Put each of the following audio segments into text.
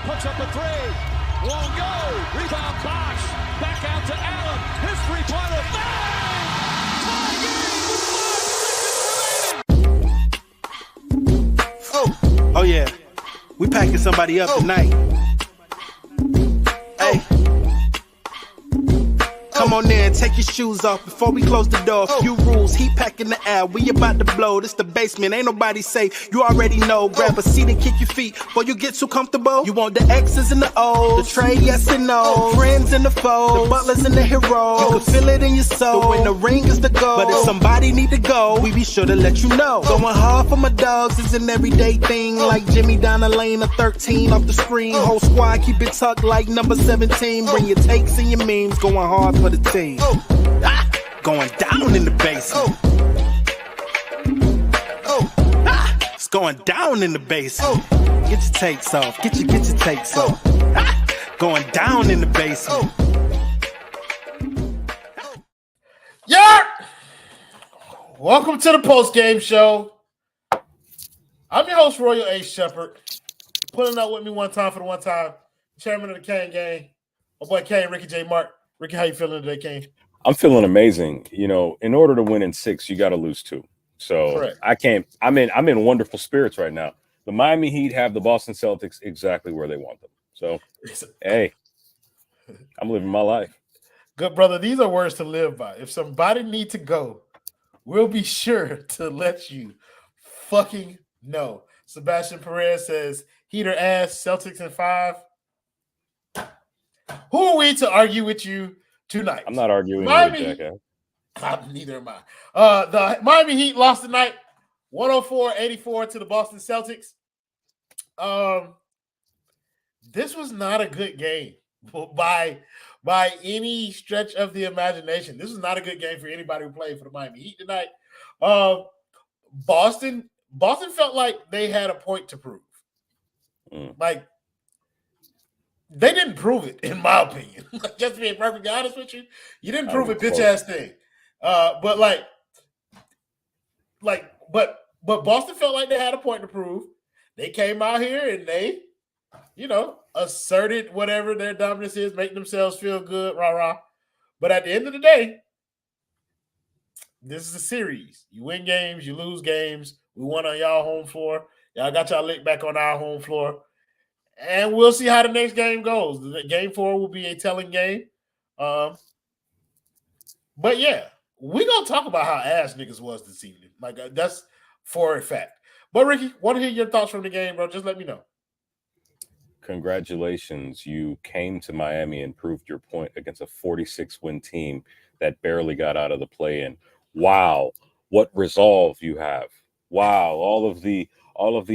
puts up a three. Won't go. Rebound Bosh. Back out to Allen. His three-pointer. Bang! Tie game with 5 seconds remaining. Oh yeah. We packing somebody up tonight. Hey. Come on in, take your shoes off before we close the door. Few rules, heat pack in the air, we about to blow. This the basement, ain't nobody safe, you already know. Grab a seat and kick your feet before you get too comfortable. You want the X's and the O's, the trade, yes and no. Friends and the foes, the butlers and the heroes. You can feel it in your soul, but when the ring is the goal. But if somebody need to go, we be sure to let you know. Going hard for my dogs is an everyday thing. Like Jimmy down the lane of 13 off the screen. Whole squad keep it tucked like number 17. Bring your takes and your memes, going hard for the team. Going down in the basement. It's going down in the basement. Get your takes off. Get your takes off. Going down in the basement. Yeah. Welcome to the Postgame Show. I'm your host, royalashepherd. Pulling up with me one time for the one time. Chairman of the Kane Gang. My boy Kane, Ricky J. Mark. Ricky, how you feeling today, Kane? I'm feeling amazing. You know, in order to win in 6, you got to lose 2. So correct. I can't. I'm in wonderful spirits right now. The Miami Heat have the Boston Celtics exactly where they want them. So, hey, I'm living my life. Good brother. These are words to live by. If somebody needs to go, we'll be sure to let you fucking know. Sebastian Perez says, Heater ass, Celtics in 5. Who are we to argue with you tonight? I'm not arguing Miami, with you, jackass. Neither am I. The Miami Heat lost tonight, 104-84 to the Boston Celtics. This was not a good game by any stretch of the imagination. This was not a good game for anybody who played for the Miami Heat tonight. Boston felt like they had a point to prove. Like, they didn't prove it, in my opinion. Just to be perfectly honest with you, you didn't prove a bitch-ass thing. But Boston felt like they had a point to prove. They came out here and they, asserted whatever their dominance is, making themselves feel good, rah-rah. But at the end of the day, this is a series. You win games, you lose games. We won on y'all home floor. Y'all got y'all licked back on our home floor. And we'll see how the next game goes. Game 4 will be a telling game. But yeah, we're going to talk about how ass niggas was this evening. Like, that's for a fact. But Ricky, want to hear your thoughts from the game, bro. Just let me know. Congratulations. You came to Miami and proved your point against a 46-win team that barely got out of the play-in. Wow, what resolve you have. Wow, all of the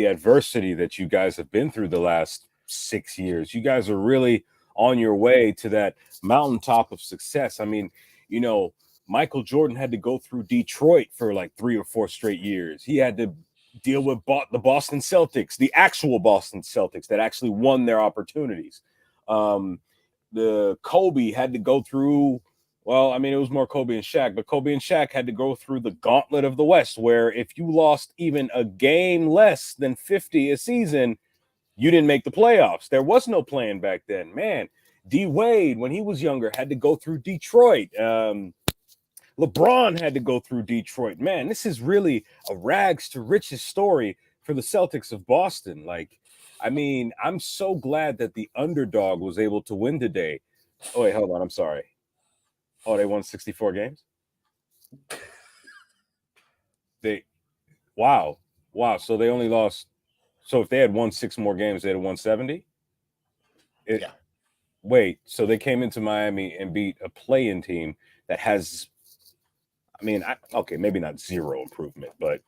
adversity that you guys have been through the last 6 years. You guys are really on your way to that mountaintop of success. I mean, Michael Jordan had to go through Detroit for like 3 or 4 straight years. He had to deal with the Boston Celtics, the actual Boston Celtics that actually won their opportunities. The Kobe had to go through, well, I mean, it was more Kobe and Shaq, but Kobe and Shaq had to go through the gauntlet of the West, where if you lost even a game less than 50 a season, you didn't make the playoffs. There was no plan back then. Man, D. Wade, when he was younger, had to go through Detroit. LeBron had to go through Detroit. Man, this is really a rags to riches story for the Celtics of Boston. Like, I mean, I'm so glad that the underdog was able to win today. Oh, wait, hold on. I'm sorry. Oh, they won 64 games? Wow. So they only lost. So if they had won 6 more games, they'd have won 70? Yeah. Wait, so they came into Miami and beat a play-in team that has, I mean, okay, maybe not zero improvement, but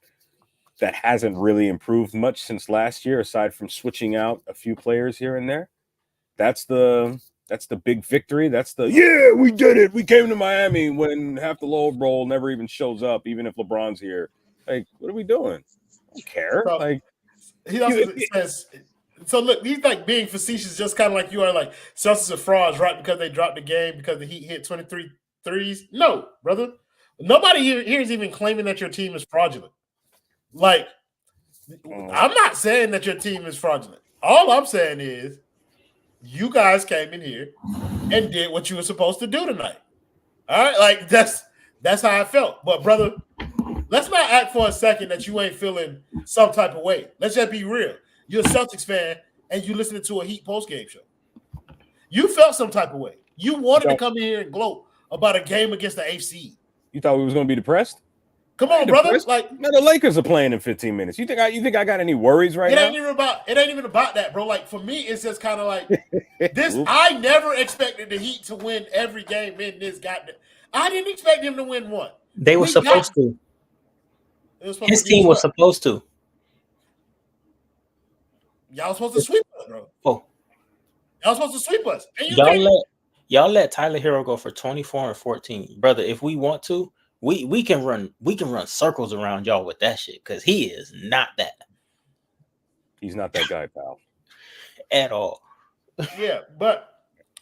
that hasn't really improved much since last year, aside from switching out a few players here and there. That's the big victory. That's yeah, we did it. We came to Miami when half the low roll never even shows up, even if LeBron's here. Like, what are we doing? I don't care. So, like, he also says, so look, he's like being facetious, just kind of like you are, like, Celtics are frauds, right? Because they dropped the game because the Heat hit 23 threes. No, brother. Nobody here is even claiming that your team is fraudulent. Like, I'm not saying that your team is fraudulent. All I'm saying is you guys came in here and did what you were supposed to do tonight. All right, like that's how I felt. But brother, let's not act for a second that you ain't feeling some type of way. Let's just be real. You're a Celtics fan and you listening to a Heat postgame show. You felt some type of way. You wanted to come in here and gloat about a game against the AFC. You thought we was going to be depressed? Come on, brother. Depressed? Like, man, the Lakers are playing in 15 minutes. You think I got any worries right now? It ain't even about that, bro. Like for me, it's just kind of like this. I never expected the Heat to win every game in this goddamn. I didn't expect them to win one. They were supposed to. His team was supposed to. Y'all was supposed to sweep us, bro. Oh. Y'all supposed to sweep us. And y'all let Tyler Herro go for 24 and 14. Brother, if we want to, we can run circles around y'all with that shit because he is not that. He's not that guy, pal. At all. Yeah, but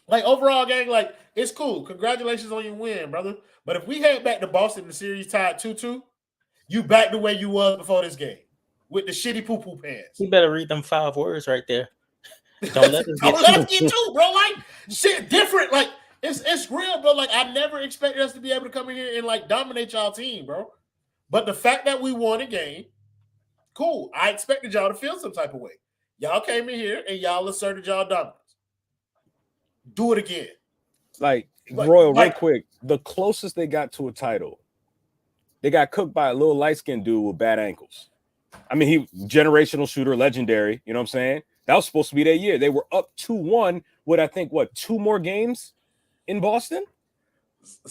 like overall, gang, like it's cool. Congratulations on your win, brother. But if we head back to Boston, the series tied 2-2, you back the way you was before this game with the shitty poo-poo pants. You better read them 5 words right there. Don't let us get two, bro. Like shit different. Like it's real, bro. Like I never expected us to be able to come in here and like dominate y'all team, bro. But the fact that we won a game, cool. I expected y'all to feel some type of way. Y'all came in here and y'all asserted y'all dominance. Do it again. Like Royal, real quick, the closest they got to a title, they got cooked by a little light-skinned dude with bad ankles. I mean, he generational shooter, legendary. You know what I'm saying? That was supposed to be their year. They were up 2-1 with, I think, 2 more games in Boston?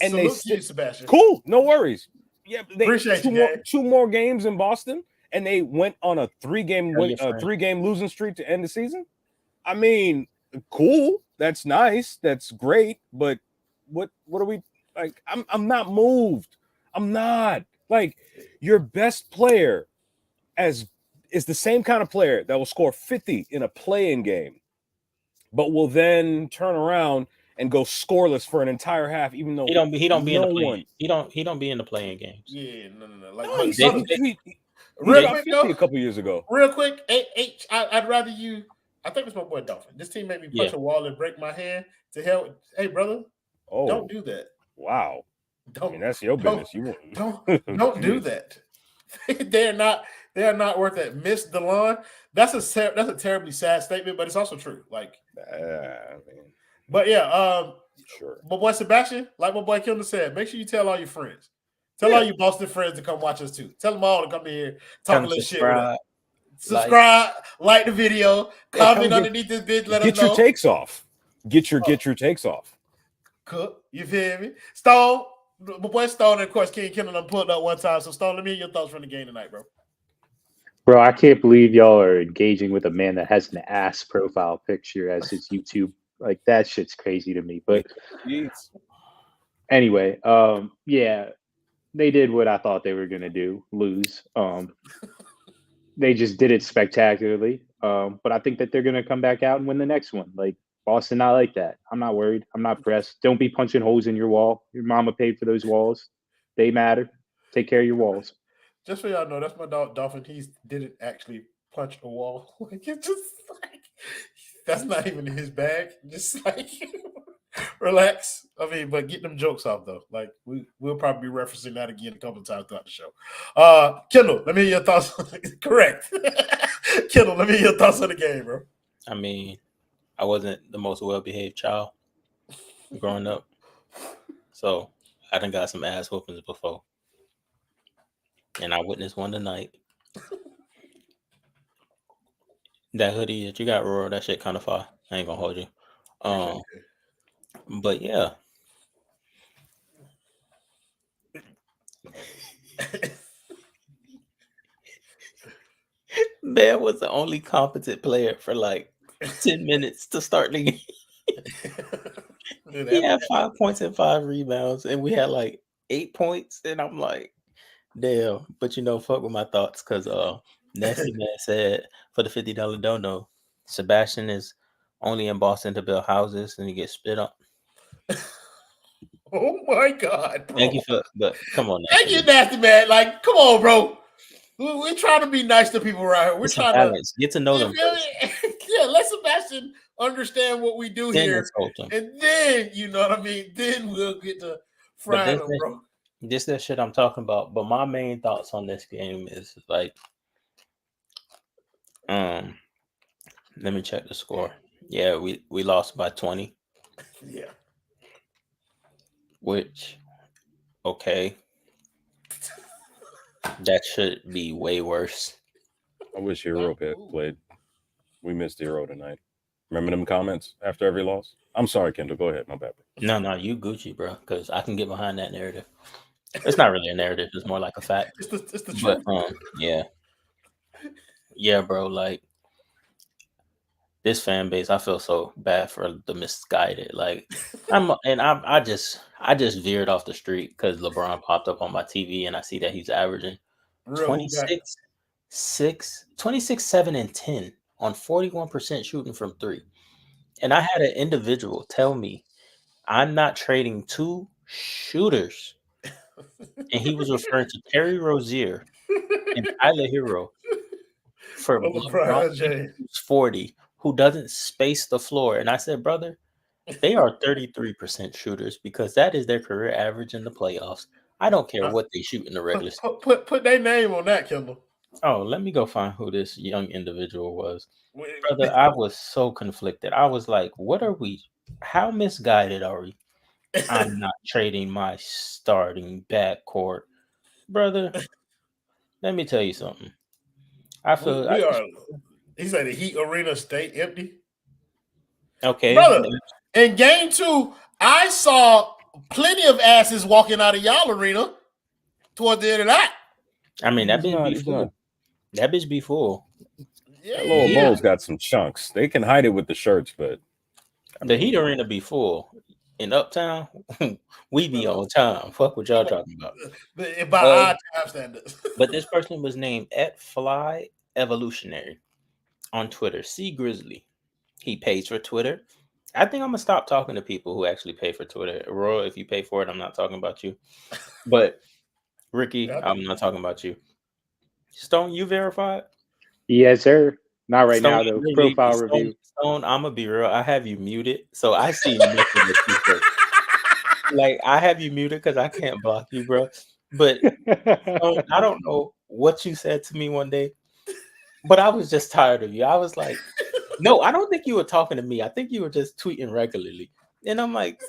And salute to you, Sebastian. Cool, no worries. Yeah, they appreciate two more games in Boston, and they went on a 3-game losing streak to end the season. I mean, cool. That's nice. That's great. But what are we like? I'm not moved. I'm not. Like, your best player is the same kind of player that will score 50 in a play-in game, but will then turn around and go scoreless for an entire half, even though he don't be in the play. He don't be in the play-in games. Yeah, no. Like, he real quick, 50 a couple years ago. Real quick, I'd rather you. I think it's my boy Dolphin. This team made me punch a wall and break my hand. To hell, hey brother, don't do that. Wow. Don't. I mean, that's your business. Don't do that. They are not worth it. Miss DeLon. That's a terribly sad statement, but it's also true. Like, but yeah, sure. My boy Sebastian, like my boy Kendal said, make sure you tell all your friends. Tell all your Boston friends to come watch us too. Tell them all to come in here, talk a little shit. Subscribe, like the video, comment underneath this bitch. Let us know. Get your takes off. Get your takes off. Cook, you feel me? Stone, my boy Stone, and of course King Kendal done pulled up one time. So Stone, let me hear your thoughts from the game tonight, bro. Bro, I can't believe y'all are engaging with a man that has an ass profile picture as his YouTube. Like, that shit's crazy to me. But anyway, yeah, they did what I thought they were gonna do, lose. They just did it spectacularly. But I think that they're gonna come back out and win the next one. Like, Boston, not like that. I'm not worried. I'm not pressed. Don't be punching holes in your wall. Your mama paid for those walls. They matter. Take care of your walls. Just so y'all know, that's my dog Dolphin. He didn't actually punch a wall. Like, it's just like, that's not even in his bag. Just like, relax. I mean, but get them jokes off though. Like, we'll probably be referencing that again a couple of times throughout the show. Kendal, let me hear your thoughts. Correct. Kendal, let me hear your thoughts on the game, bro. I mean, I wasn't the most well-behaved child growing up, so I done got some ass whoopings before. And I witnessed one tonight. That hoodie that you got, Roar, that shit kind of fire. I ain't gonna hold you. But yeah. Man was the only competent player for like 10 minutes to start the game. He had 5 points and 5 rebounds, and we had like 8 points. And I'm like, damn, but fuck with my thoughts because Nasty Man said for the $50 dono, Sebastian is only in Boston to build houses and he gets spit up. Oh my God, bro. Thank you but come on now. Thank you, Nasty Man. Like, come on, bro. We try to be nice to people right here. We're It's a trying balance. Get to know to, them first. yeah. Let Sebastian understand what we do Then here, insult them. and then you know what I mean. Then we'll get to But frying them, bro. this that shit I'm talking about. But my main thoughts on this game is like, let me check the score. Yeah, we lost by 20. Yeah. Which, okay, that should be way worse. I wish Herro played. We missed Herro tonight. Remember them comments after every loss? I'm sorry, Kendall. Go ahead. My bad. No, you Gucci, bro, because I can get behind that narrative. It's not really a narrative. It's more like a fact. It's the But truth. yeah, bro. Like this fan base, I feel so bad for the misguided. Like I just veered off the street because LeBron popped up on my TV and I see that he's averaging 26, 7, and 10 on 41% shooting from 3. And I had an individual tell me, I'm not trading 2 shooters. And he was referring to Terry Rozier and Tyler Herro for LeBron James, who's 40, who doesn't space the floor. And I said, brother, they are 33% shooters because that is their career average in the playoffs. I don't care what they shoot in the regular season. Put their name on that, Kendall. Oh, let me go find who this young individual was. Brother, I was so conflicted. I was like, what are we? How misguided are we? I'm not trading my starting backcourt. Brother, let me tell you something. I feel he said the Heat Arena stay empty. Okay. Brother, in game 2, I saw plenty of asses walking out of y'all arena toward the end of that. I mean, that bitch be full. That bitch be full. Yeah. That little Bulls got some chunks. They can hide it with the shirts, but the Heat Arena be full. In Uptown, we be on time. Fuck what y'all talking about. By our time standards. But this person was named @FlyEvolutionary on Twitter. C Grizzly. He pays for Twitter. I think I'm gonna stop talking to people who actually pay for Twitter. Roy, if you pay for it, I'm not talking about you. But Ricky, I'm not talking about you. Stone, you verified? Yes, sir. Not right Stone, now, though. Profile review. Stone, I'm gonna be real. I have you muted, so I see nothing that you say. Like, I have you muted because I can't block you, bro. But Stone, I don't know what you said to me one day, but I was just tired of you. I was like, no, I don't think you were talking to me. I think you were just tweeting regularly. And I'm like,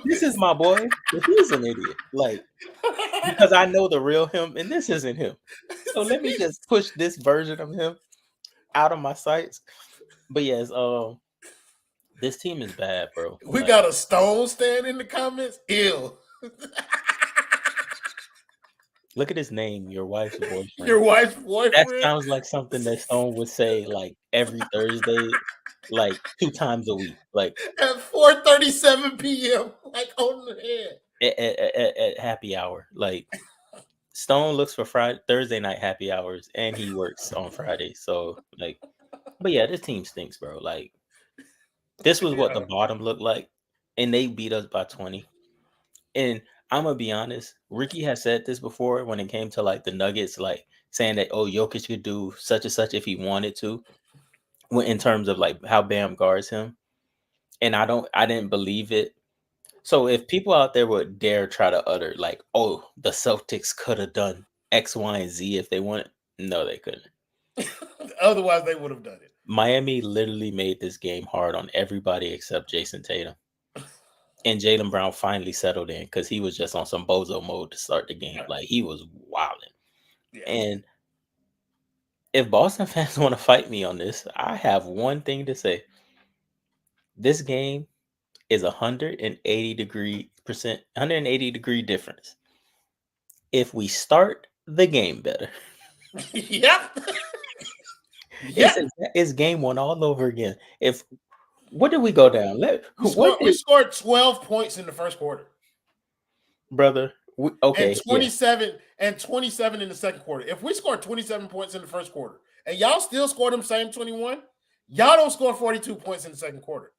this is my boy, but he's an idiot. Like, because I know the real him, and this isn't him. So let me just push this version of him out of my sights. But yes, this team is bad, bro. We got a Stone stand in the comments. Ew. Look at his name, your wife's boyfriend. Your wife's boyfriend? That sounds like something that Stone would say like every Thursday, like 2 times a week. Like at 4:37 p.m. Like on the head. At happy hour. Like Stone looks for Thursday night happy hours and he works on Friday. So like, but yeah, this team stinks, bro. Like this was what the bottom looked like, and they beat us by 20. And I'm gonna be honest, Ricky has said this before when it came to like the Nuggets, like saying that Jokic could do such and such if he wanted to, in terms of like how Bam guards him. And I didn't believe it. So if people out there would dare try to utter like, oh, the Celtics could have done X, Y, and Z if they wanted, no, they couldn't. Otherwise, they would have done it. Miami literally made this game hard on everybody except Jason Tatum. And Jaylen Brown finally settled in because he was just on some bozo mode to start the game. Like, he was wilding. Yeah. And if Boston fans want to fight me on this, I have one thing to say. This game is 180 degree difference. If we start the game better. Yep. It's game 1 all over again. What did we go down? We scored 12 points in the first quarter, brother. Okay, and 27 in the second quarter. If we scored 27 points in the first quarter, and y'all still scored them same 21, y'all don't score 42 points in the second quarter.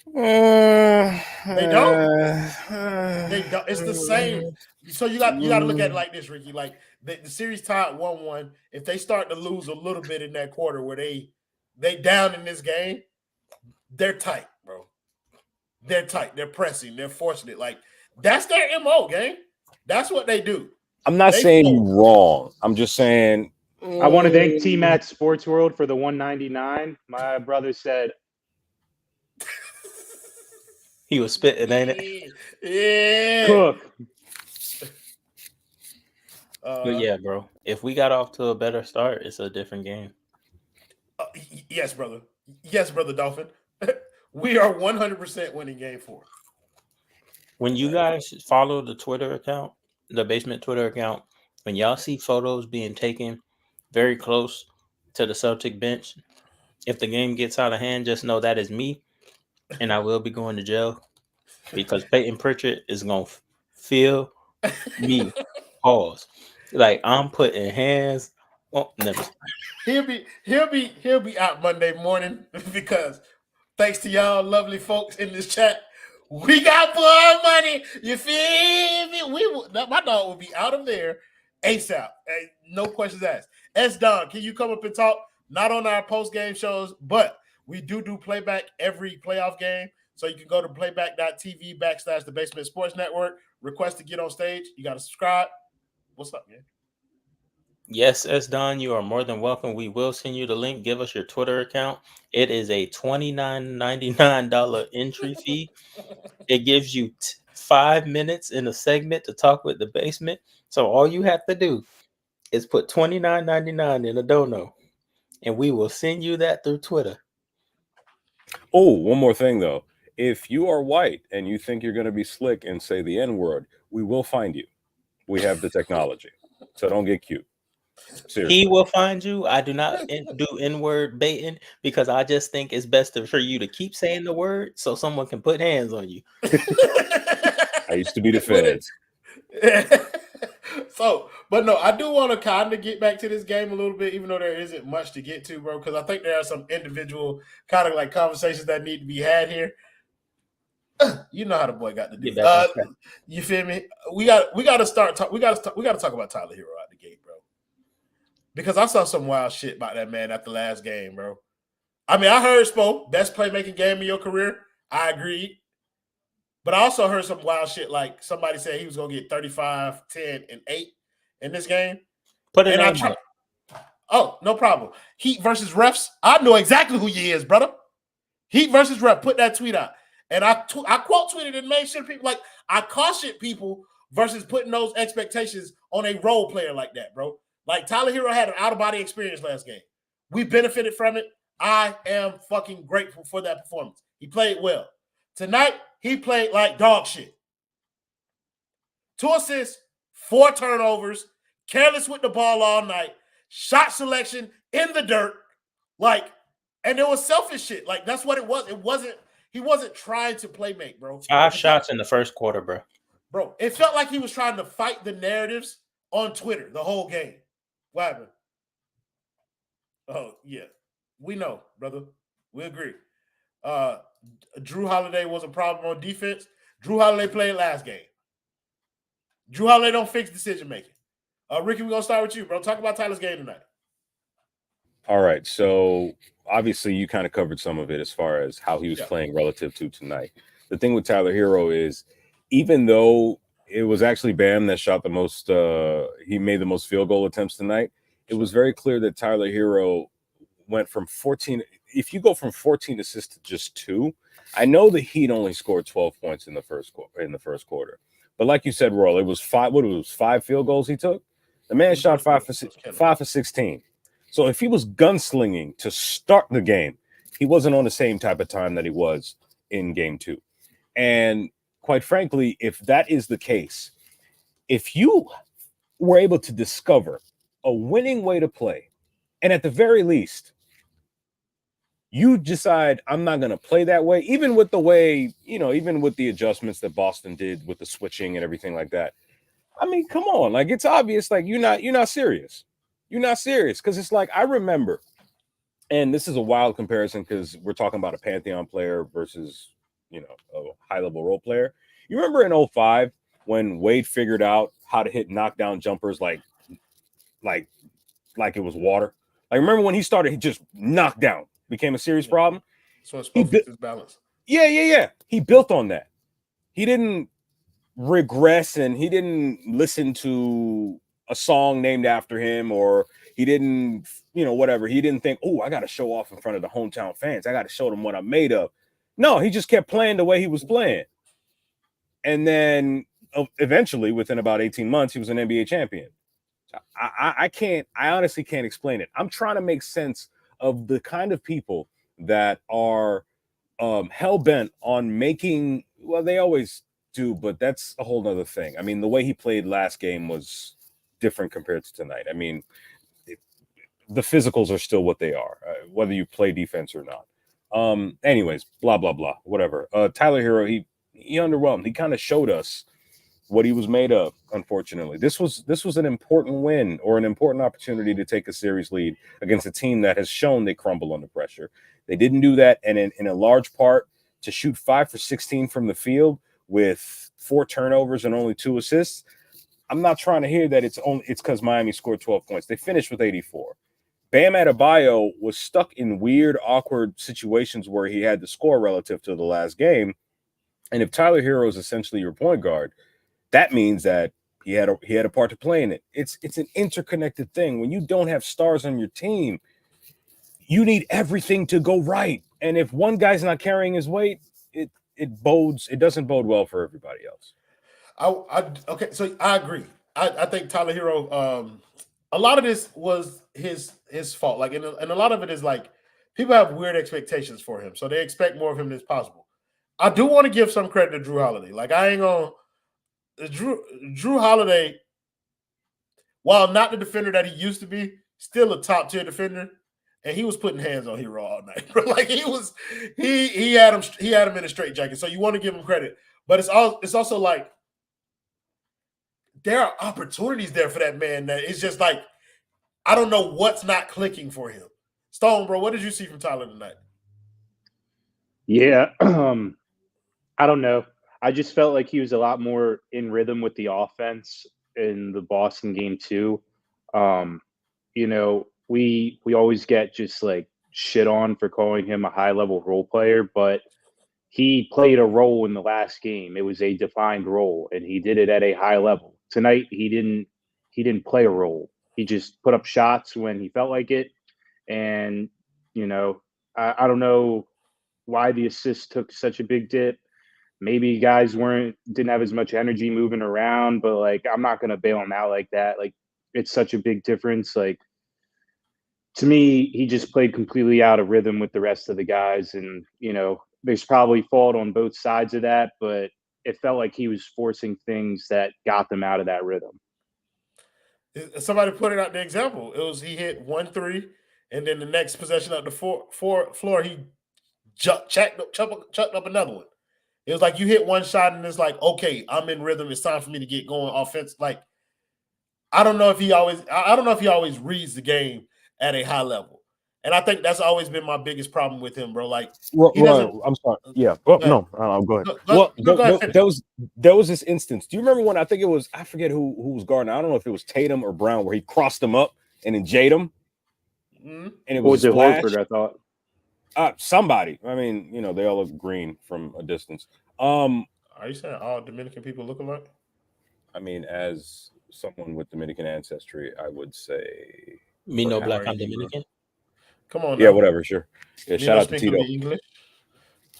They don't. They don't. It's the same. So you got to look at it like this, Ricky. Like the series tied 1-1. If they start to lose a little bit in that quarter where they down in this game, they're tight, bro. They're tight. They're pressing. They're forcing it. Like that's their MO, gang. That's what they do. I'm not saying you're wrong. I'm just saying. I want to thank Team at Sports World for the $1.99. My brother said he was spitting, ain't it? Yeah. Cook. But yeah, bro. If we got off to a better start, it's a different game. Yes, brother. Yes, brother Dolphin. We are 100% winning game 4. When you guys follow the Twitter account, the basement Twitter account, when y'all see photos being taken very close to the Celtic bench, if the game gets out of hand, just know that is me, and I will be going to jail because Peyton Pritchard is going to feel me. Pause. Like I'm putting hands on. Never. He'll be out Monday morning because thanks to y'all lovely folks in this chat, we got more money. You feel me? My dog will be out of there ASAP. No questions asked. S. Don, can you come up and talk? Not on our post-game shows, but we do playback every playoff game. So you can go to playback.tv/the Basement Sports Network. Request to get on stage. You got to subscribe. What's up, man? Yes, S. Don, you are more than welcome. We will send you the link. Give us your Twitter account. It is a $29.99 entry fee. It gives you 5 minutes in a segment to talk with the basement. So all you have to do is put $29.99 in a dono, and we will send you that through Twitter. Oh, one more thing though. If you are white and you think you're going to be slick and say the N-word, we will find you. We have the technology. So don't get cute. Seriously. He will find you. I do not do N-word baiting because I just think it's best for you to keep saying the word so someone can put hands on you. I used to be the feds. But no, I do want to kind of get back to this game a little bit, even though there isn't much to get to, bro, because I think there are some individual kind of like conversations that need to be had here. You know how the boy got to do. You feel me? We got to start. We got to talk about Tyler Herro out the gate, bro. Because I saw some wild shit about that man after last game, bro. I mean, I heard Spo, best playmaking game of your career. I agreed. But I also heard some wild shit like somebody said he was going to get 35, 10, and 8 in this game. Put it on. Oh, no problem. Heat versus refs. I know exactly who he is, brother. Heat versus ref. Put that tweet out. And I quote tweeted and made sure people like I cautioned people versus putting those expectations on a role player like that, bro. Like Tyler Herro had an out-of-body experience last game. We benefited from it. I am fucking grateful for that performance. He played well. Tonight, he played like dog shit. 2 assists, 4 turnovers, careless with the ball all night, shot selection in the dirt. And it was selfish shit. Like, that's what it was. He wasn't trying to play make, bro. 5 shots in the first quarter, bro. Bro, it felt like he was trying to fight the narratives on Twitter the whole game. What happened? Oh, yeah. We know, brother. We agree. Drew Holiday was a problem on defense. Drew Holiday played last game. Drew Holiday don't fix decision-making. Ricky, we're going to start with you, bro. Talk about Tyler's game tonight. All right. So, obviously, you kind of covered some of it as far as how he was playing relative to tonight. The thing with Tyler Herro is, even though it was actually Bam that shot the most, he made the most field goal attempts tonight, it was very clear that Tyler Herro went from 14. If you go from 14 assists to just 2, I know the Heat only scored 12 points in the first quarter. But like you said, Royal, it was 5 field goals he took. The man shot 5 for 16. So if he was gunslinging to start the game, he wasn't on the same type of time that he was in game 2. And quite frankly, if that is the case, if you were able to discover a winning way to play, and at the very least, you decide I'm not going to play that way, even with the way, even with the adjustments that Boston did with the switching and everything like that. I mean, come on, like it's obvious, like you're not serious. You're not serious because it's like I remember, and this is a wild comparison because we're talking about a Pantheon player versus a high-level role player. You remember in 05 when Wade figured out how to hit knockdown jumpers like it was water? Like, remember when he started, he just knocked down, became a serious problem? So it's supposed to fix his balance. Yeah. He built on that. He didn't regress, and he didn't listen to a song named after him, or he didn't, whatever. He didn't think, oh, I got to show off in front of the hometown fans. I got to show them what I'm made of. No, he just kept playing the way he was playing. And then eventually, within about 18 months, he was an NBA champion. I honestly can't explain it. I'm trying to make sense of the kind of people that are hell-bent on making, well, they always do, but that's a whole nother thing. I mean, the way he played last game was different compared to tonight. I mean, the physicals are still what they are, whether you play defense or not. Anyways, blah, blah, blah, whatever. Tyler Herro, he underwhelmed. He kind of showed us what he was made of, unfortunately. This was an important win, or an important opportunity to take a series lead against a team that has shown they crumble under pressure. They didn't do that, and in a large part, to shoot 5 for 16 from the field with 4 turnovers and only 2 assists. I'm not trying to hear that it's because Miami scored 12 points. They finished with 84. Bam Adebayo was stuck in weird, awkward situations where he had to score relative to the last game. And if Tyler Herro is essentially your point guard, that means that he had a part to play in it. It's an interconnected thing. When you don't have stars on your team, you need everything to go right. And if one guy's not carrying his weight, it doesn't bode well for everybody else. Okay, so I agree. I think Tyler Herro, a lot of this was his fault. Like, and a lot of it is like people have weird expectations for him, so they expect more of him than possible. I do want to give some credit to Jrue Holiday. Like, I ain't gonna Jrue Holiday, while not the defender that he used to be, still a top tier defender, and he was putting hands on Herro all night. Like, he had him in a straitjacket. So you want to give him credit, but it's also like there are opportunities there for that man that it's just like I don't know what's not clicking for him. Stone, bro, what did you see from Tyler tonight? Yeah, I don't know. I just felt like he was a lot more in rhythm with the offense in the Boston game too. We always get just like shit on for calling him a high level role player, but he played a role in the last game. It was a defined role, and he did it at a high level. Tonight, he didn't play a role. He just put up shots when he felt like it. And, I don't know why the assists took such a big dip. Maybe guys didn't have as much energy moving around, but like, I'm not going to bail him out like that. Like, it's such a big difference. Like, to me, he just played completely out of rhythm with the rest of the guys. And, there's probably fault on both sides of that, but it felt like he was forcing things that got them out of that rhythm. Somebody put it out the example. It was he hit 1-3, and then the next possession up the floor, he chucked up another one. It was like you hit one shot, and it's like, okay, I'm in rhythm. It's time for me to get going offense. Like, I don't know if he always reads the game at a high level. And I think that's always been my biggest problem with him, bro. Like, he doesn't. I'm sorry. Yeah. Well, no, I'll go ahead. Go ahead. There was this instance. Do you remember when I think it was, I forget who was guarding? I don't know if it was Tatum or Brown, where he crossed him up and then jayed him. Mm-hmm. And it was Horford, I thought. Somebody. I mean, they all look green from a distance. Are you saying all Dominican people look alike? I mean, as someone with Dominican ancestry, I would say. Me no black, I'm Dominican. Come on. Yeah, now. whatever, sure. Yeah, shout out to Tito. English.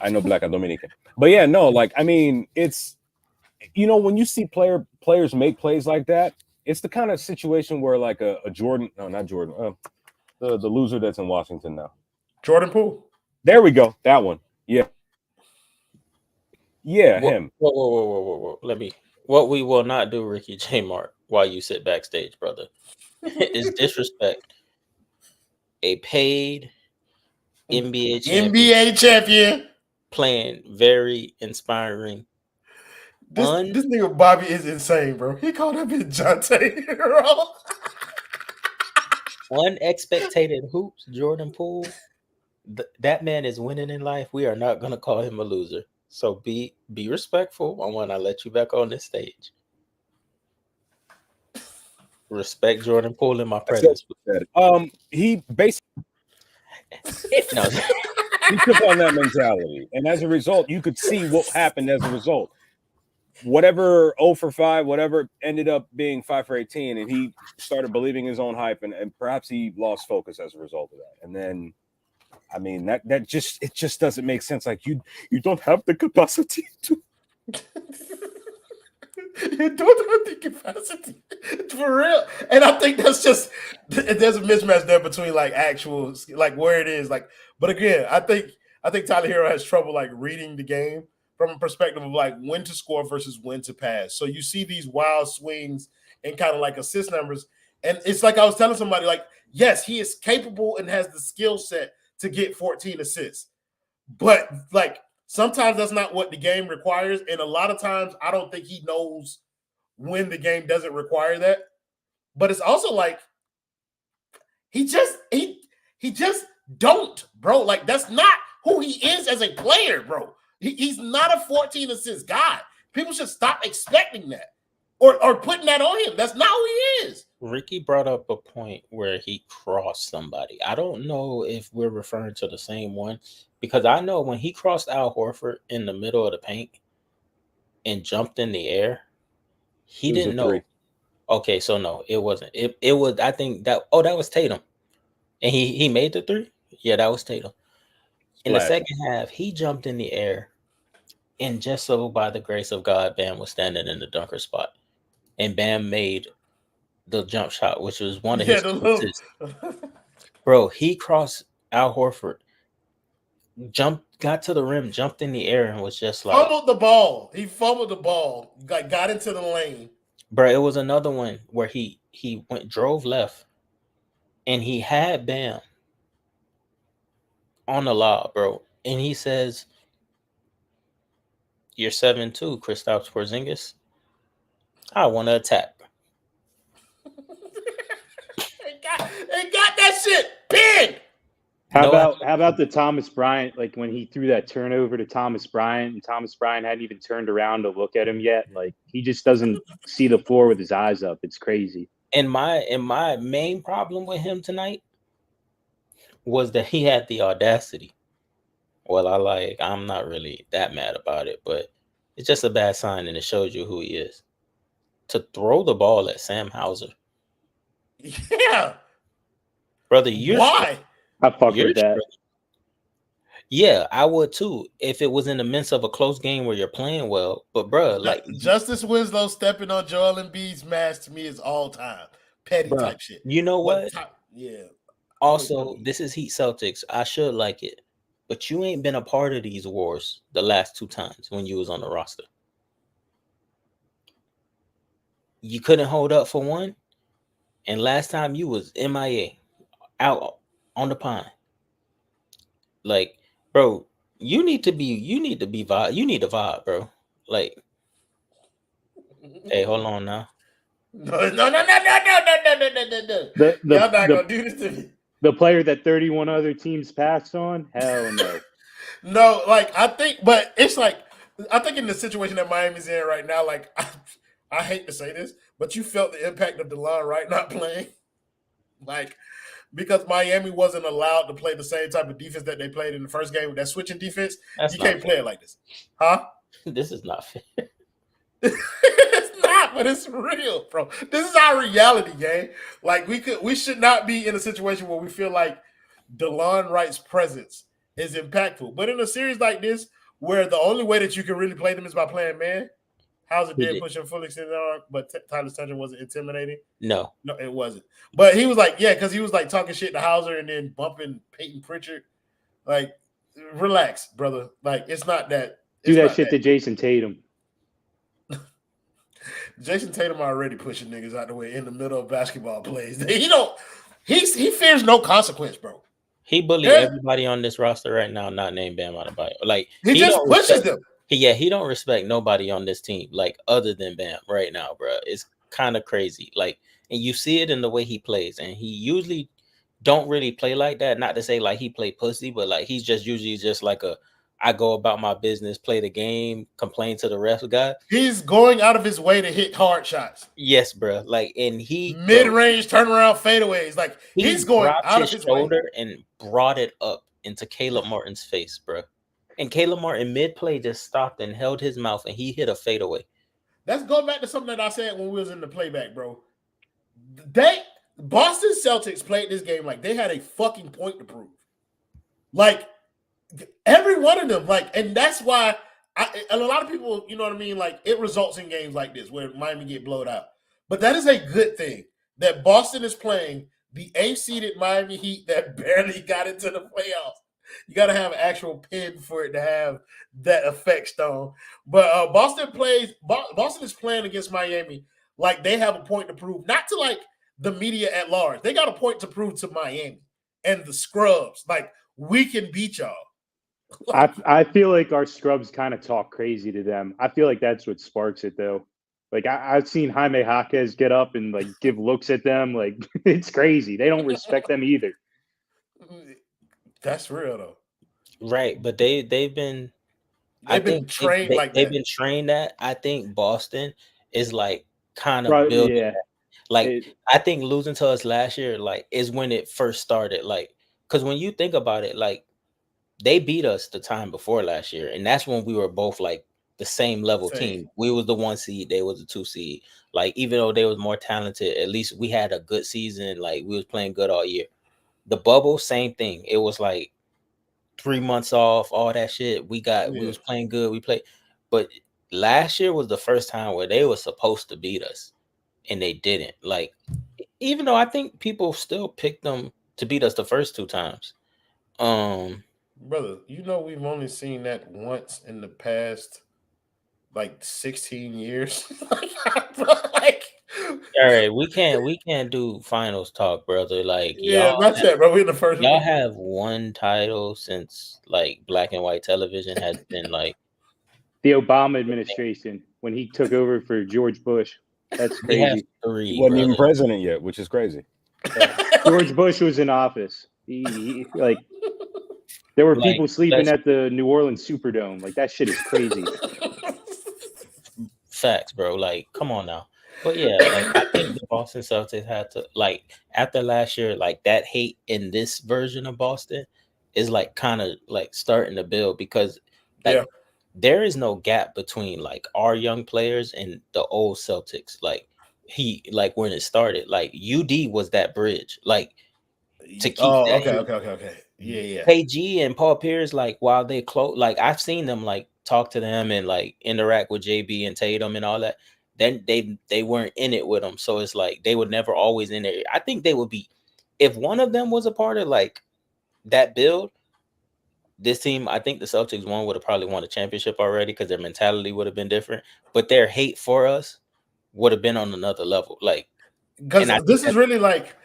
I know black and Dominican. But yeah, no, like, I mean, it's, when you see players make plays like that, it's the kind of situation where like a Jordan, no, not Jordan, the loser that's in Washington now. Jordan Poole. There we go. That one. Yeah. Yeah, him. Whoa. What we will not do, Ricky J. Mark, while you sit backstage, brother, is disrespect a paid NBA champion playing very inspiring. This nigga Bobby is insane, bro. He called that bitch Jonte Herro. Unexpected hoops, Jordan Poole. That man is winning in life. We are not going to call him a loser. So be respectful. I want to let you back on this stage. Respect Jordan Poole in my presence. He basically No, he took on that mentality, and as a result, you could see what happened as a result. Whatever 0 for 5, whatever ended up being 5 for 18, and he started believing his own hype, and perhaps he lost focus as a result of that. And then, I mean, that just doesn't make sense. Like you don't have the capacity to. You don't have the capacity for real, and I think that's just there's a mismatch there between like actual like where it is like. But again, I think Tyler Herro has trouble like reading the game from a perspective of like when to score versus when to pass. So you see these wild swings and kind of like assist numbers, and it's like I was telling somebody like, yes, he is capable and has the skill set to get 14 assists, but like. Sometimes that's not what the game requires. And a lot of times I don't think he knows when the game doesn't require that. But it's also like he just don't, bro. Like that's not who he is as a player, bro. He's not a 14 assist guy. People should stop expecting that or putting that on him. That's not who he is. Ricky brought up a point where he crossed somebody. I don't know if we're referring to the same one because I know when he crossed Al Horford in the middle of the paint and jumped in the air, he didn't know. 3. Okay, so no, it wasn't. It was. I think that. Oh, that was Tatum, and he made the 3. Yeah, that was Tatum. In the second half, he jumped in the air, and just so by the grace of God, Bam was standing in the dunker spot, and Bam made the jump shot, which was one of his assists. Bro, he crossed Al Horford, got to the rim, jumped in the air, and was just like fumbled the ball. He fumbled the ball, got into the lane. Bro, it was another one where he drove left, and he had Bam on the lob, bro, and he says, "You're 7'2", Kristaps Porzingis. I want to attack." They got that shit big. How about the Thomas Bryant? Like when he threw that turnover to Thomas Bryant, and Thomas Bryant hadn't even turned around to look at him yet. Like he just doesn't see the floor with his eyes up. It's crazy. And my main problem with him tonight was that he had the audacity. Well, I'm not really that mad about it, but it's just a bad sign, and it shows you who he is. To throw the ball at Sam Hauser. Yeah. Brother, why? I fuck with that. Yeah, I would too if it was in the midst of a close game where you're playing well. But bro, like Justice Winslow stepping on Joel Embiid's mask to me is all time petty type shit. You know what? Yeah. Also, this is Heat Celtics. I should like it, but you ain't been a part of these wars the last 2 times when you was on the roster. You couldn't hold up for one, and last time you was MIA out on the pine. Like, bro, you need to vibe, bro. Like, hey, hold on now. No. Y'all not gonna do this to me. The player that 31 other teams passed on? Hell no. No, like I think in the situation that Miami's in right now, like I hate to say this, but you felt the impact of DeLon Wright not playing. Like, because Miami wasn't allowed to play the same type of defense that they played in the first game with that switching defense. You can't play it like this. Huh? This is not fair. It's not, but it's real, bro. This is our reality, gang. Like we should not be in a situation where we feel like DeLon Wright's presence is impactful. But in a series like this, where the only way that you can really play them is by playing man, how's it dead pushing full extended arm, but Tyler Sturgeon wasn't intimidating? No, it wasn't. But he was like, because he was like talking shit to Hauser and then bumping Peyton Pritchard. Like, relax, brother. Like, it's not that. Do that shit to Jason Tatum. Jason Tatum already pushing niggas out the way in the middle of basketball plays. He fears no consequence, bro. He bullied everybody on this roster right now, not named Bam Adebayo. Like he just pushes them. He don't respect nobody on this team, like other than Bam right now, bro. It's kind of crazy. Like, and you see it in the way he plays, and he usually don't really play like that. Not to say like he play pussy, but like he's just usually just like a I go about my business, play the game, complain to the ref guy. He's going out of his way to hit hard shots. Yes, bro. Like, and mid-range turnaround fadeaways. Like he's going dropped out of his his way. shoulder and brought it up into Caleb Martin's face, bro. And Caleb Martin mid-play just stopped and held his mouth, and he hit a fadeaway. Let's go back to something that I said when we was in the playback, bro. Boston Celtics played this game like they had a fucking point to prove. Like every one of them, like, and that's why and a lot of people, you know what I mean? Like it results in games like this where Miami get blowed out. But that is a good thing that Boston is playing the 8th-seeded Miami Heat that barely got into the playoffs. You got to have an actual pin for it to have that effect, Stone. But Boston is playing against Miami like they have a point to prove, not to like the media at large. They got a point to prove to Miami and the scrubs. Like, we can beat y'all. I feel like our scrubs kind of talk crazy to them. I feel like that's what sparks it, though. Like, I've seen Jaime Jaquez get up and, like, give looks at them. Like, it's crazy. They don't respect them either. That's real, though. Right, but they've been trained like that. They've been trained that. I think Boston is, like, kind of building that. Like, I think losing to us last year, like, is when it first started. Like, because when you think about it, like, they beat us the time before last year, and that's when we were both, like, the same level team. We was the 1 seed, they was the 2 seed. Like, even though they was more talented, at least we had a good season. Like, we was playing good all year. The bubble, same thing. It was like 3 months off, all that shit. We was playing good. We played, but last year was the first time where they were supposed to beat us, and they didn't. Like, even though I think people still picked them to beat us the first 2 times. Brother, you know we've only seen that once in the past, like 16 years. Like, all right, we can't do finals talk, brother. Like, that's it, bro. We in the first. Y'all have 1 title since like black and white television has been like the Obama administration when he took over for George Bush. That's crazy. We have 3. He wasn't even president yet, which is crazy. George Bush was in office. He like there were people sleeping at the New Orleans Superdome. Like, that shit is crazy. Facts, bro. Like, come on now. But yeah, like, I think the Boston Celtics had to, like, after last year, like, that hate in this version of Boston is like kind of like starting to build, because like there is no gap between like our young players and the old Celtics. Like, when it started, like UD was that bridge, like, to keep okay. Yeah. KG and Paul Pierce, like, while they close, like, I've seen them like talk to them and like interact with JB and Tatum and all that. Then they weren't in it with them, so it's like they were never always in there. I think they would be, if one of them was a part of like that build, this team, I think the Celtics would have probably won a championship already, because their mentality would have been different, but their hate for us would have been on another level. Like, because this is really like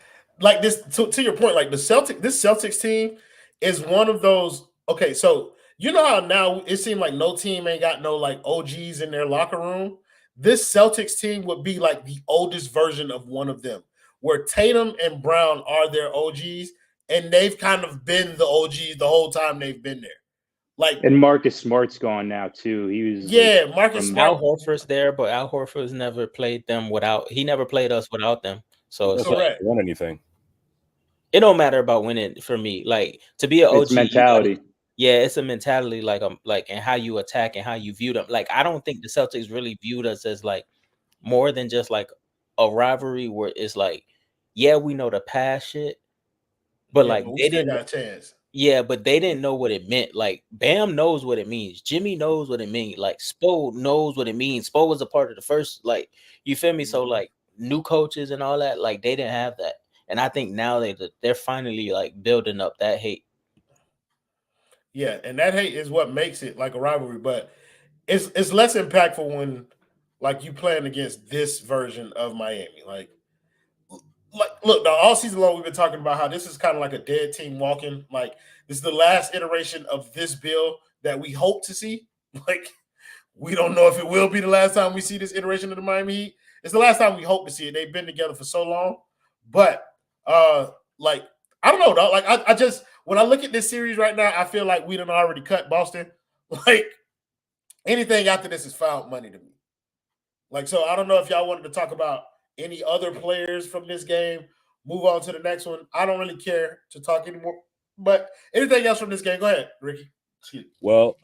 this, to your point, like this Celtics team is one of those. Okay, so you know how now it seemed like no team ain't got no like OGs in their locker room. This Celtics team would be like the oldest version of one of them, where Tatum and Brown are their OGs, and they've kind of been the OGs the whole time they've been there. Like, and Marcus Smart's gone now too. He was Marcus Smart. Al Horford's there, but Al Horford's never played them without. He never played us without them. So it's correct. Won anything? It don't matter about winning for me. Like, to be an OG, it's mentality. It's a mentality, like and how you attack and how you view them. Like, I don't think the Celtics really viewed us as like more than just like a rivalry where it's like, yeah, we know the past shit, but like they didn't got a chance. Yeah, but they didn't know what it meant. Like, Bam knows what it means. Jimmy knows what it means. Like, Spo knows what it means. Spo was a part of the first, like, you feel me? So like new coaches and all that, like, they didn't have that. And I think now they're finally like building up that hate. Yeah, and that hate is what makes it like a rivalry, but it's less impactful when like you playing against this version of Miami. Like look, all season long we've been talking about how this is kind of like a dead team walking. Like, this is the last iteration of this build that we hope to see. Like, we don't know if it will be the last time we see this iteration of the Miami Heat. It's the last time we hope to see it. They've been together for so long, but like, I don't know, dog. Like, I just, when I look at this series right now, I feel like we done already cut Boston. Like, anything after this is found money to me. Like, so I don't know if y'all wanted to talk about any other players from this game. Move on to the next one. I don't really care to talk anymore. But anything else from this game? Go ahead, Ricky. Well,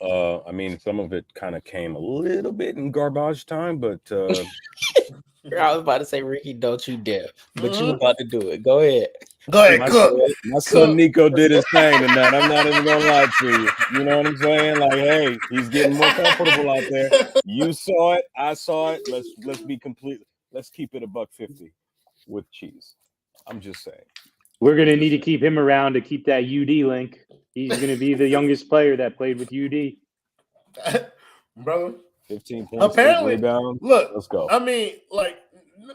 I mean, some of it kind of came a little bit in garbage time, but I was about to say, Ricky, don't you dare. But you about to do it. Go ahead. Go ahead, cook. My son Nico did his thing tonight. I'm not even gonna lie to you. You know what I'm saying? Like, hey, he's getting more comfortable out there. You saw it, I saw it. Let's be complete. Let's keep it $1.50 with cheese. I'm just saying. We're gonna need to keep him around to keep that UD link. He's gonna be the youngest player that played with UD. Brother. 15 points. Apparently, rebound. Look, let's go. I mean, like,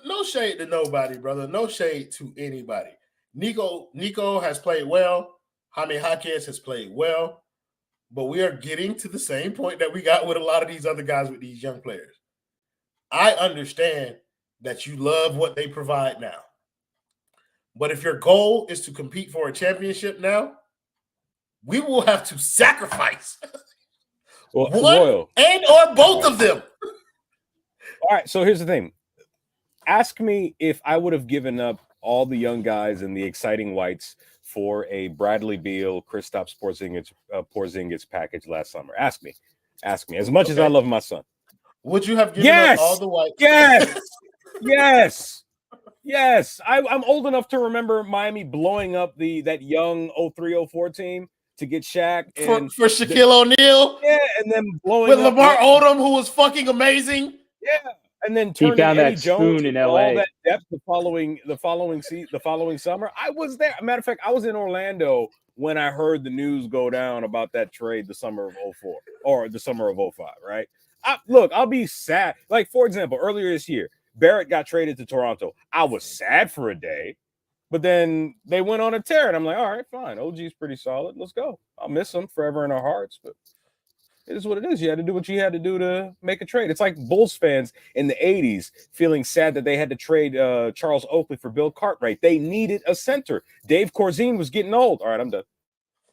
no shade to nobody, brother. No shade to anybody. Nico has played well. Jaime Jaquez has played well. But we are getting to the same point that we got with a lot of these other guys with these young players. I understand that you love what they provide now. But if your goal is to compete for a championship now, we will have to sacrifice one Royal. and or both of them. All right, so here's the thing. Ask me if I would have given up all the young guys and the exciting whites for a Bradley Beal, Kristaps Porzingis package last summer. Ask me. As much as I love my son. Would you have given up all the whites? Yes. I'm old enough to remember Miami blowing up that young 03-04 team to get Shaq and for Shaquille O'Neal. Yeah, and then blowing with up Lamar Odom, who was fucking amazing. Yeah. And then he found Eddie that Jones spoon in all LA. that depth the following summer. I was there. Matter of fact, I was in Orlando when I heard the news go down about that trade the summer of 04 or the summer of 05, right? I'll be sad. Like, for example, earlier this year, Barrett got traded to Toronto. I was sad for a day, but then they went on a tear, and I'm like, all right, fine. OG's pretty solid. Let's go. I'll miss him forever in our hearts, but it is what it is. You had to do what you had to do to make a trade. It's like Bulls fans in the 80s feeling sad that they had to trade Charles Oakley for Bill Cartwright. They needed a center. Dave Corzine was getting old. All right, I'm done.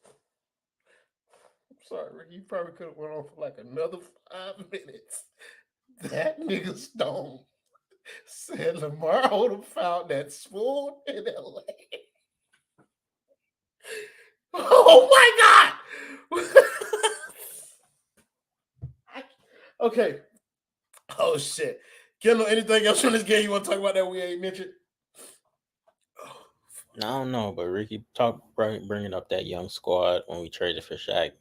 I'm sorry, Rick. You probably could have went on for like another 5 minutes. That nigga Stone said Lamar Odom found that spoon in LA. Oh my God! Okay. Oh shit. Kendall, anything else from this game you want to talk about that we ain't mentioned? I don't know, but Ricky bringing up that young squad when we traded for Shaq,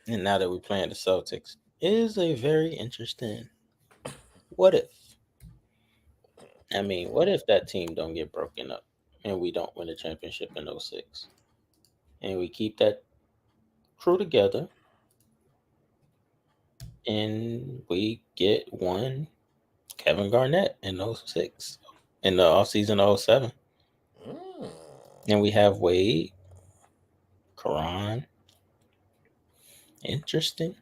and now that we're playing the Celtics, is a very interesting. What if? I mean, what if that team don't get broken up and we don't win a championship in 06? And we keep that crew together and we get one Kevin Garnett in 06, in the offseason of 07. And we have Wade, Karan. Interesting.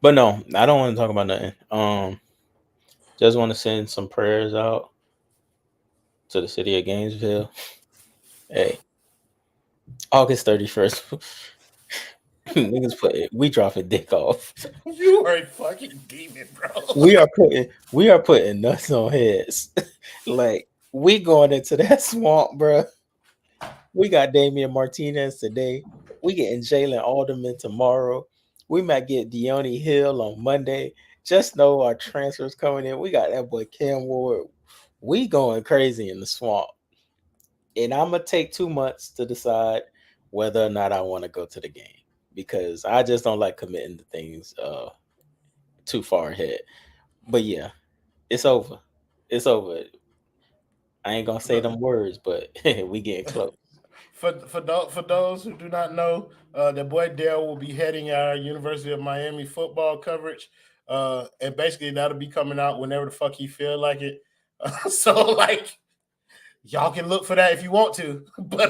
But no, I don't want to talk about nothing. Just want to send some prayers out to the city of Gainesville. Hey, August 31st. Niggas we dropping dick off. You are a fucking demon, bro. We are putting nuts on heads. Like, we going into that swamp, bro. We got Damian Martinez today. We getting Jalen Alderman tomorrow. We might get Deone Hill on Monday. Just know our transfers coming in. We got that boy Cam Ward. We going crazy in the swamp. And I'm going to take 2 months to decide whether or not I want to go to the game, because I just don't like committing to things too far ahead. But yeah, it's over. I ain't going to say them words, but we getting close. For those who do not know, the boy Dale will be heading our University of Miami football coverage, and basically that'll be coming out whenever the fuck he feel like it. So like, y'all can look for that if you want to, but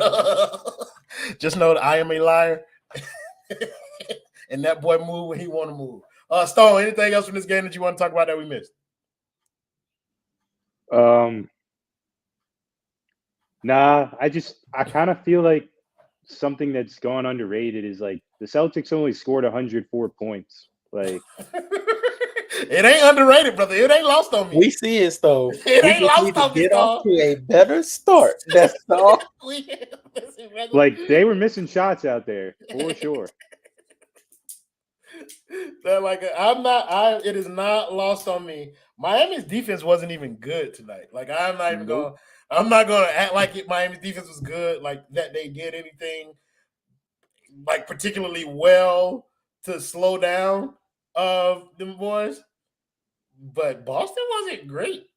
just know that I am a liar, and that boy move when he want to move. Stone, anything else from this game that you want to talk about that we missed? Nah, I kind of feel like something that's gone underrated is like The Celtics only scored 104 points. Like, it ain't underrated, brother. It ain't lost on me. We see it, though. It We ain't just lost need to on me, get off dog. to a better start. That's all. like they were missing shots out there for sure. It is not lost on me. Miami's defense wasn't even good tonight. Like I'm not gonna act like Miami's defense was good, like that they did anything like particularly well to slow down them boys. But Boston wasn't great.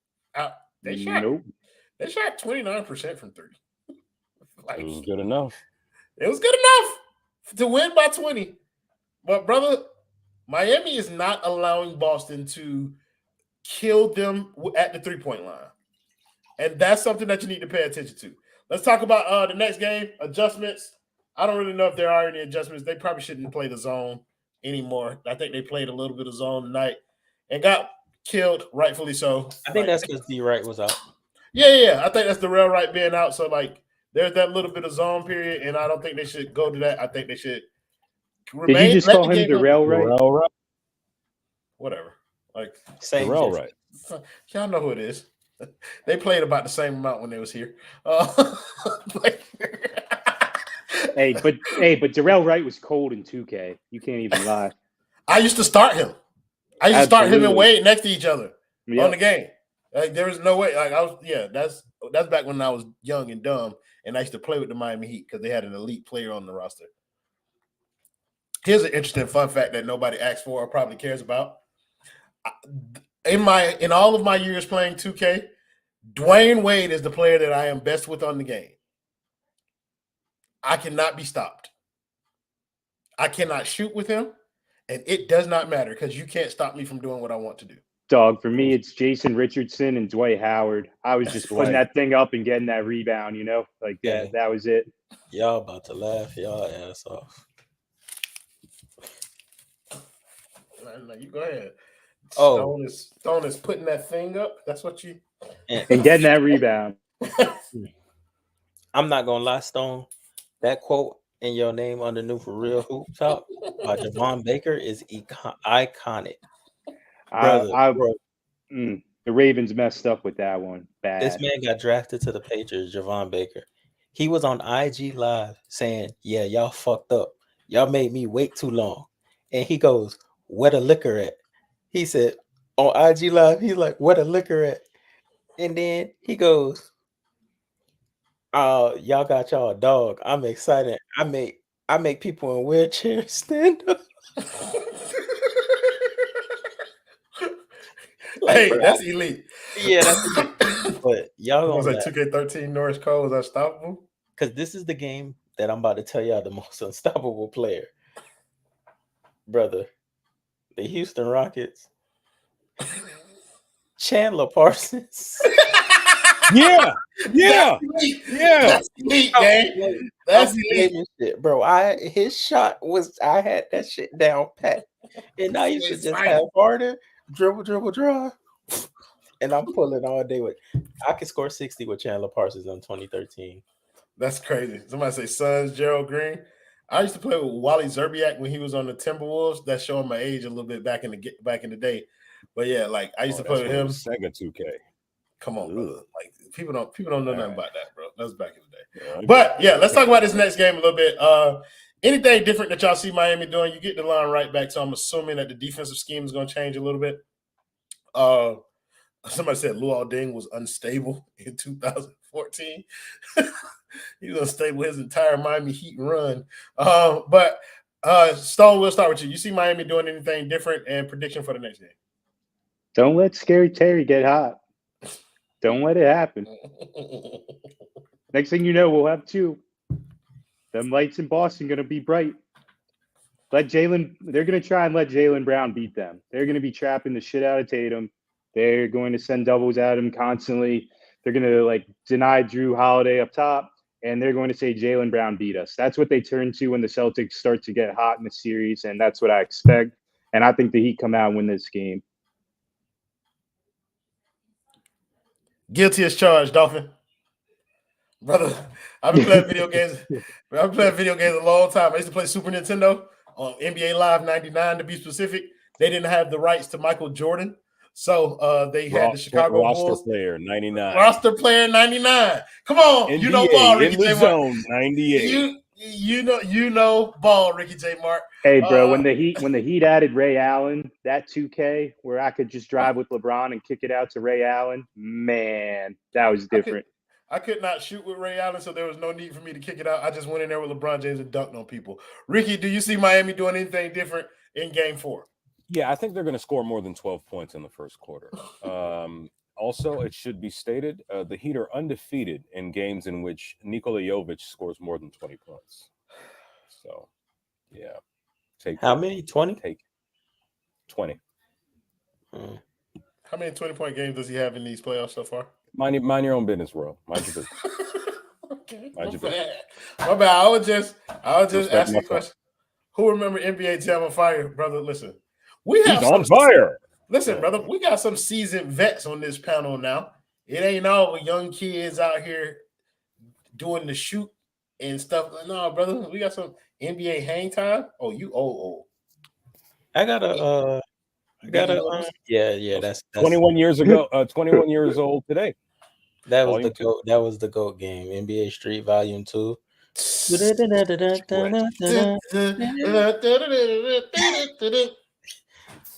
They shot 29% from three. Like, It was good enough. It was good enough to win by 20. But brother, Miami is not allowing Boston to kill them at the 3-point line. And that's something that you need to pay attention to. Let's talk about the next game, adjustments. I don't really know if there are any adjustments. They probably shouldn't play the zone anymore. I think they played a little bit of zone tonight and got killed, rightfully so. I think that's because D Wright was out. Yeah. I think that's the real right being out. So, like, there's that little bit of zone period, and I don't think they should go to that. I think they should remain. Did you just call him Darrell Wright? Whatever. Like, Darrell Wright. Y'all know who it is. They played about the same amount when they was here. Hey, but Darrell Wright was cold in 2K. You can't even lie. I used to start him. I used to start him and Wade next to each other on the game. Like there was no way. Like that's back when I was young and dumb, and I used to play with the Miami Heat because they had an elite player on the roster. Here's an interesting fun fact that nobody asked for or probably cares about. In all of my years playing 2K, Dwayne Wade is the player that I am best with on the game. I cannot be stopped. I cannot shoot with him, and it does not matter because you can't stop me from doing what I want to do. Dog, for me, it's Jason Richardson and Dwight Howard. I was just putting that thing up and getting that rebound, you know? Like, that was it. Y'all about to laugh y'all ass off. No, you go ahead. Oh. Stone is putting that thing up. That's what you... And getting that rebound. I'm not going to lie, Stone. That quote in your name underneath For Real Hoop Talk by Javon Baker is iconic. Brother, the Ravens messed up with that one. Bad. This man got drafted to the Patriots, Javon Baker. He was on IG Live saying, yeah, y'all fucked up. Y'all made me wait too long. And he goes, where the liquor at? He said, on IG Live, he's like, where the liquor at? And then he goes, y'all got y'all a dog. I'm excited. I make people in wheelchairs stand up. Hey, bro, that's elite. Yeah, that's elite. But y'all was like 2K13 Norris Cole was unstoppable. Because this is the game that I'm about to tell y'all the most unstoppable player. Brother, the Houston Rockets. Chandler Parsons. Yeah. That's elite, man. That's elite. Shit, bro. His shot was, I had that shit down pat. And I used to just have Harden, dribble, drive. And I'm pulling all day with, I could score 60 with Chandler Parsons in 2013. That's crazy. Somebody say Sons, Gerald Green. I used to play with Wally Zerbiak when he was on the Timberwolves. That's showing my age a little bit back in the day. But yeah, like I used to play with him. Sega 2K. Come on, brother. Like people don't know nothing about that, bro. That was back in the day. Yeah, but yeah, let's talk about this next game a little bit. Anything different that y'all see Miami doing? You get the line right back, so I'm assuming that the defensive scheme is going to change a little bit. Somebody said Luol Deng was unstable in 2014. He was unstable his entire Miami Heat run. But Stone, we'll start with you. You see Miami doing anything different and prediction for the next game? Don't let Scary Terry get hot. Don't let it happen. Next thing you know, we'll have two. Them lights in Boston going to be bright. They're going to try and let Jaylen Brown beat them. They're going to be trapping the shit out of Tatum. They're going to send doubles at him constantly. They're going to deny Drew Holiday up top, and they're going to say Jaylen Brown beat us. That's what they turn to when the Celtics start to get hot in the series, and that's what I expect. And I think the Heat come out and win this game. Guilty as charged, Dolphin. Brother, I've been playing video games. I've been playing video games a long time. I used to play Super Nintendo. on NBA Live 99 to be specific. They didn't have the rights to Michael Jordan. So they had the Chicago roster Bulls. player 99. Roster player 99. Come on. NBA, you know ball, Ricky in the J. zone, Mark. 98. You know ball, Ricky J. Mark. Hey, bro, when the Heat added Ray Allen, that 2K where I could just drive with LeBron and kick it out to Ray Allen, man, that was different. I could not shoot with Ray Allen, so there was no need for me to kick it out. I just went in there with LeBron James and dunked on people. Ricky, do you see Miami doing anything different in Game 4? Yeah, I think they're going to score more than 12 points in the first quarter. Also, it should be stated, the Heat are undefeated in games in which Nikola Jovic scores more than 20 points. So, yeah. How many? 20? Take 20. How many 20-point games does he have in these playoffs so far? Mind your own business, bro. Mind your business. Okay. Mind your business. My bad. I was just asking a question. question. Who remember NBA Jam on Fire, brother? Listen. He's on fire. Listen, brother, we got some seasoned vets on this panel now. It ain't all the young kids out here doing the shoot and stuff. No, brother, we got some NBA hang time. Oh, you old. I got a that's 21 years ago, 21 years old today. That was that was the GOAT game, NBA Street Volume 2.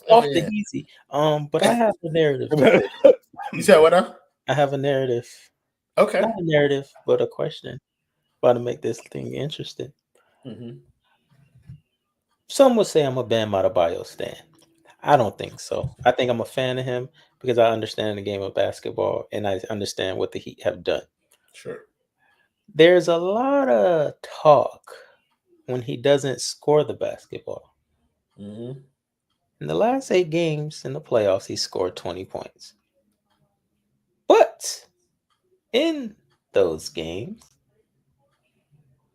Off the easy. But I have a narrative. You said what now? I have a narrative. Okay. Not a narrative, but a question. About to make this thing interesting. Mm-hmm. Some would say I'm a Bam Adebayo stan. I don't think so. I think I'm a fan of him because I understand the game of basketball and I understand what the Heat have done. Sure. There's a lot of talk when he doesn't score the basketball. Mm-hmm. In the last 8 games in the playoffs, he scored 20 points. But in those games,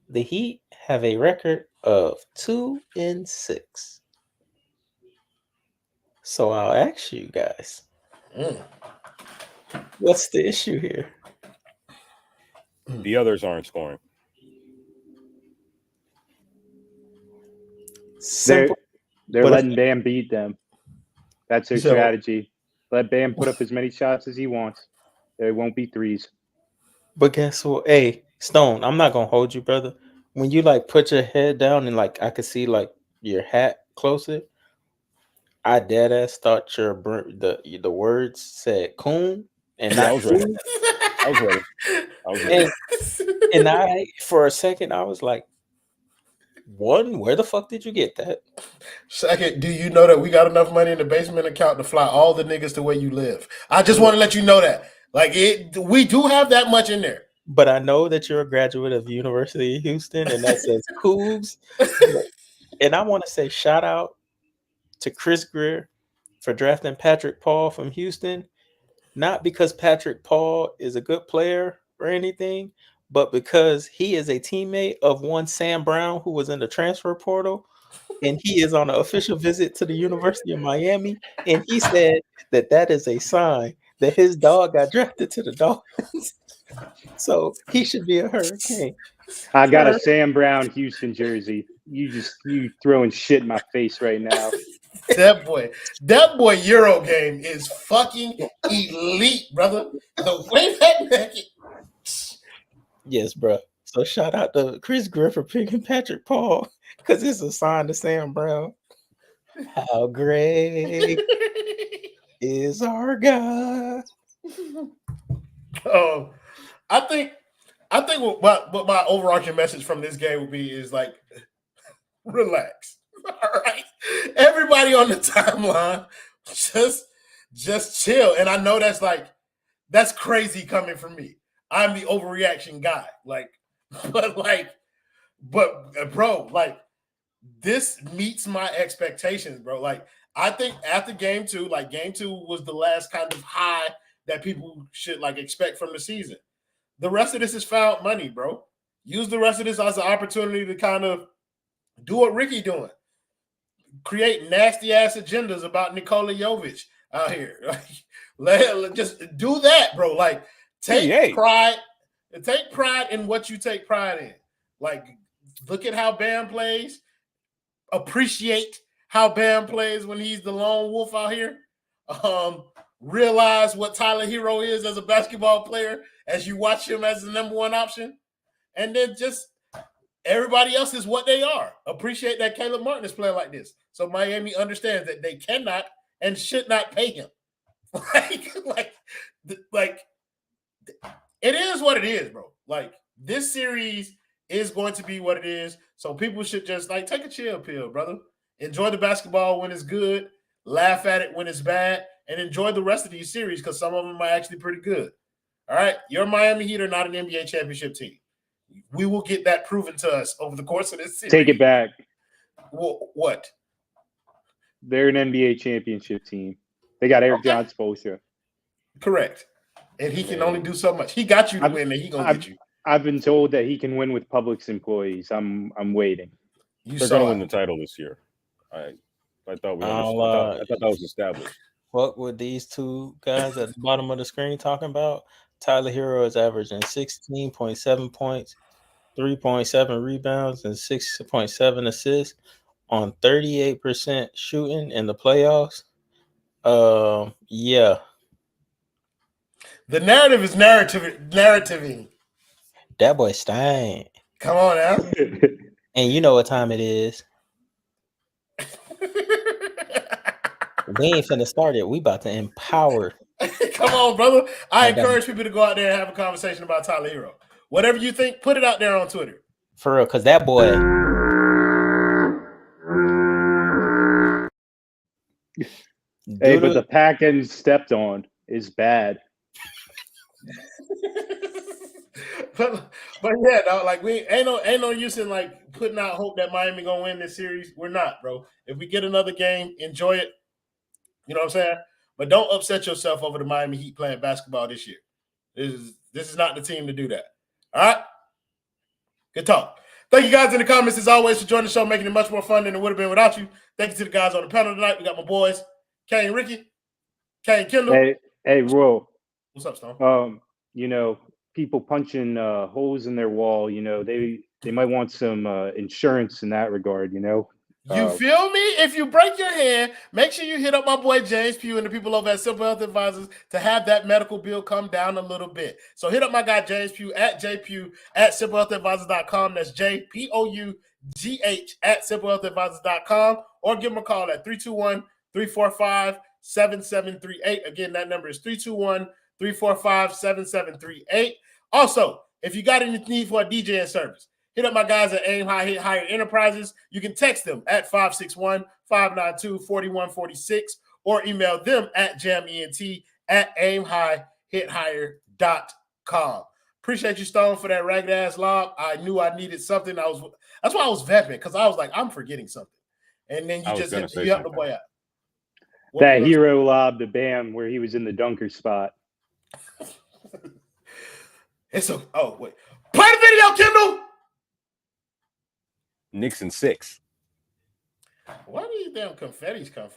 the Heat have a record of 2-6. So I'll ask you guys, what's the issue here? The others aren't scoring. Simple. They're letting Bam beat them. That's their strategy. Let Bam put up as many shots as he wants. There won't be threes. But guess what? Hey, Stone, I'm not gonna hold you, brother. When you like put your head down and like I could see like your hat closer, I dead ass thought the words said coon and not I was ready. And I for a second I was like, one, where the fuck did you get that? Second, do you know that we got enough money in the basement account to fly all the niggas to where you live? I just want to let you know that. Like we do have that much in there. But I know that you're a graduate of the University of Houston, and that says Cougs. And I want to say shout out to Chris Greer for drafting Patrick Paul from Houston. Not because Patrick Paul is a good player or anything, but because he is a teammate of one Sam Brown who was in the transfer portal, and he is on an official visit to the University of Miami, and he said that is a sign that his dog got drafted to the Dolphins. So he should be a Hurricane. I got a Sam Brown Houston jersey. You throwing shit in my face right now. That boy Euro game is fucking elite, brother. The way that naked. Yes, bro. So shout out to Chris Griffin picking Patrick Paul because it's a sign to Sam Brown. How great is our God? I think what my overarching message from this game would be is like, relax. All right, everybody on the timeline, just chill. And I know that's crazy coming from me. I'm the overreaction guy. But bro, this meets my expectations, bro. I think after game 2, game 2 was the last kind of high that people should expect from the season. The rest of this is found money, bro. Use the rest of this as an opportunity to kind of do what Ricky doing. Create nasty ass agendas about Nikola Jovic out here. Just do that, bro. Take pride in what you take pride in. Look at how Bam plays. appreciate how Bam plays when he's the lone wolf out here. Realize what Tyler Herro is as a basketball player as you watch him as the number one option. And then just everybody else is what they are. Appreciate that Caleb Martin is playing like this. So Miami understands that they cannot and should not pay him. like it is what it is, bro. Like this series is going to be what it is. So people should just like take a chill pill, brother. Enjoy the basketball when it's good, laugh at it when it's bad, and enjoy the rest of these series because some of them are actually pretty good. All right, your Miami Heat are not an NBA championship team. We will get that proven to us over the course of this series. Take it back. What? They're an NBA championship team. They got Eric John Spoelstra. Correct. And he can only do so much. He got you to win, and he gonna get you. I've been told that he can win with Publix employees. I'm waiting. They're gonna win the title this year. I thought I thought that was established. What were these two guys at the bottom of the screen talking about? Tyler Herro is averaging 16.7 points, 3.7 rebounds, and 6.7 assists on 38% shooting in the playoffs. Yeah. The narrative is narrativing. That boy Stein. Come on now. And you know what time it is. We ain't finna start it. We about to empower. Come on, brother. I encourage people to go out there and have a conversation about Tyler Herro. Whatever you think, put it out there on Twitter. For real, because that boy. Hey, but the pack and stepped on is bad. but yeah, dog, like we ain't no use in like putting out hope that Miami gonna win this series. We're not, bro. If we get another game, enjoy it. You know what I'm saying? But don't upset yourself over the Miami Heat playing basketball this year. This is not the team to do that. All right? Good talk. Thank you guys in the comments as always for joining the show, making it much more fun than it would have been without you. Thank you to the guys on the panel tonight. We got my boys, Kane Ricky, Kane Kendal. Hey, Ro. What's up, Stone? You know, people punching holes in their wall, you know, they might want some insurance in that regard, you know. You feel me? If you break your hand, make sure you hit up my boy James Pugh and the people over at Simple Health Advisors to have that medical bill come down a little bit. So hit up my guy James Pugh at jpugh at simplehealthadvisors.com. That's JPOUGH at simplehealthadvisors.com, or give him a call at 321-345-7738. Again, that number is 321-345-7738. Also, if you got any need for a DJing service, hit up my guys at Aim High Hit Higher Enterprises. You can text them at 561-592-4146 or email them at jament@aimhighhithigher.com. Appreciate you, Stone, for that ragged ass lob. I knew I needed something. That's why I was vamping, because I was like, I'm forgetting something. And then you just hit the boy out. That Herro lob to Bam where he was in the dunker spot. Wait. Play the video, Kendal. Knicks in 6. Where do these damn confettis come from?